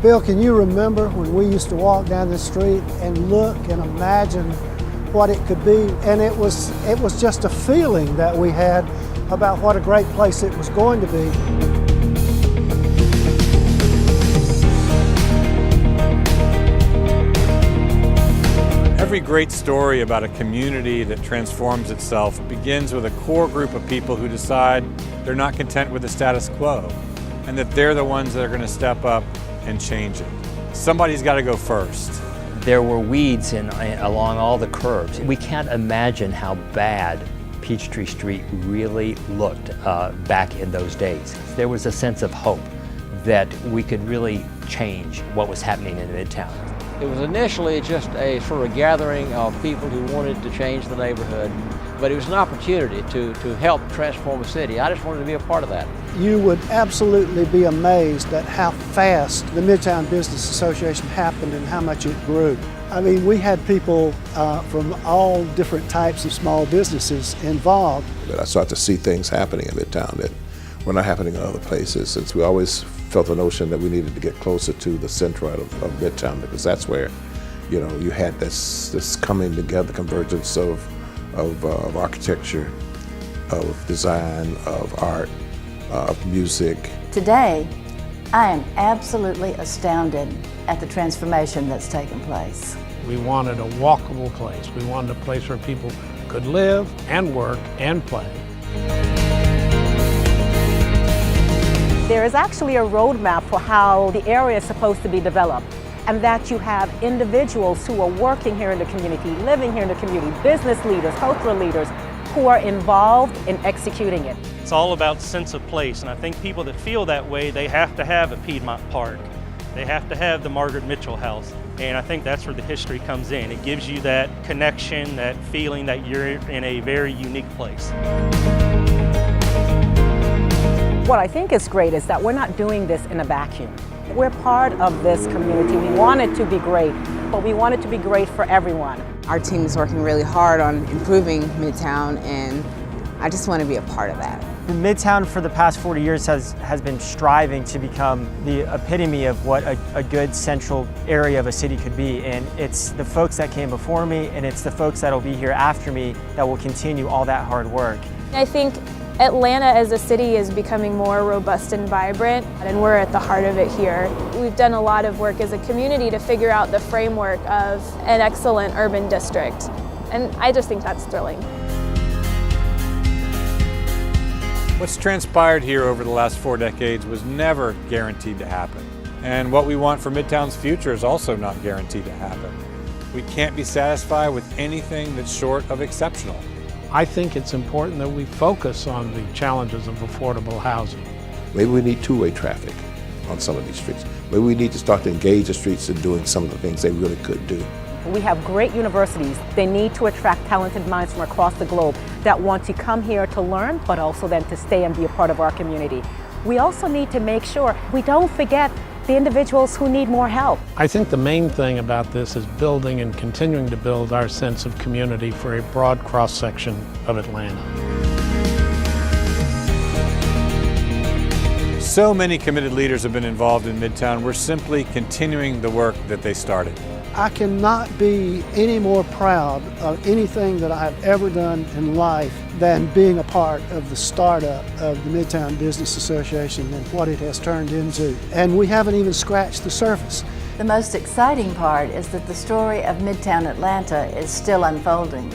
Bill, can you remember when we used to walk down the street and look and imagine what it could be? And it was just a feeling that we had about what a great place it was going to be. Every great story about a community that transforms itself begins with a core group of people who decide they're not content with the status quo and that they're the ones that are going to step up and change it. Somebody's got to go first. There were weeds along all the curbs. We can't imagine how bad Peachtree Street really looked back in those days. There was a sense of hope that we could really change what was happening in Midtown. It was initially just a sort of gathering of people who wanted to change the neighborhood, but it was an opportunity to help transform the city. I just wanted to be a part of that. You would absolutely be amazed at how fast the Midtown Business Association happened and how much it grew. I mean, we had people from all different types of small businesses involved. But I started to see things happening in Midtown that were not happening in other places, since we always felt the notion that we needed to get closer to the center of Midtown, because that's where, you know, you had this coming together, convergence of architecture, of design, of art, of music. Today, I am absolutely astounded at the transformation that's taken place. We wanted a walkable place. We wanted a place where people could live and work and play. There is actually a roadmap for how the area is supposed to be developed, and that you have individuals who are working here in the community, living here in the community, business leaders, cultural leaders, who are involved in executing it. It's all about sense of place, and I think people that feel that way, they have to have a Piedmont Park. They have to have the Margaret Mitchell House, and I think that's where the history comes in. It gives you that connection, that feeling that you're in a very unique place. What I think is great is that we're not doing this in a vacuum. We're part of this community. We want it to be great, but we want it to be great for everyone. Our team is working really hard on improving Midtown, and I just want to be a part of that. Midtown for the past 40 years has been striving to become the epitome of what a good central area of a city could be, and it's the folks that came before me and it's the folks that will be here after me that will continue all that hard work. I think Atlanta as a city is becoming more robust and vibrant, and we're at the heart of it here. We've done a lot of work as a community to figure out the framework of an excellent urban district, and I just think that's thrilling. What's transpired here over the last 4 decades was never guaranteed to happen. And what we want for Midtown's future is also not guaranteed to happen. We can't be satisfied with anything that's short of exceptional. I think it's important that we focus on the challenges of affordable housing. Maybe we need two-way traffic on some of these streets. Maybe we need to start to engage the streets in doing some of the things they really could do. We have great universities. They need to attract talented minds from across the globe that want to come here to learn, but also then to stay and be a part of our community. We also need to make sure we don't forget the individuals who need more help. I think the main thing about this is building and continuing to build our sense of community for a broad cross-section of Atlanta. So many committed leaders have been involved in Midtown. We're simply continuing the work that they started. I cannot be any more proud of anything that I've ever done in life than being a part of the startup of the Midtown Business Association and what it has turned into. And we haven't even scratched the surface. The most exciting part is that the story of Midtown Atlanta is still unfolding.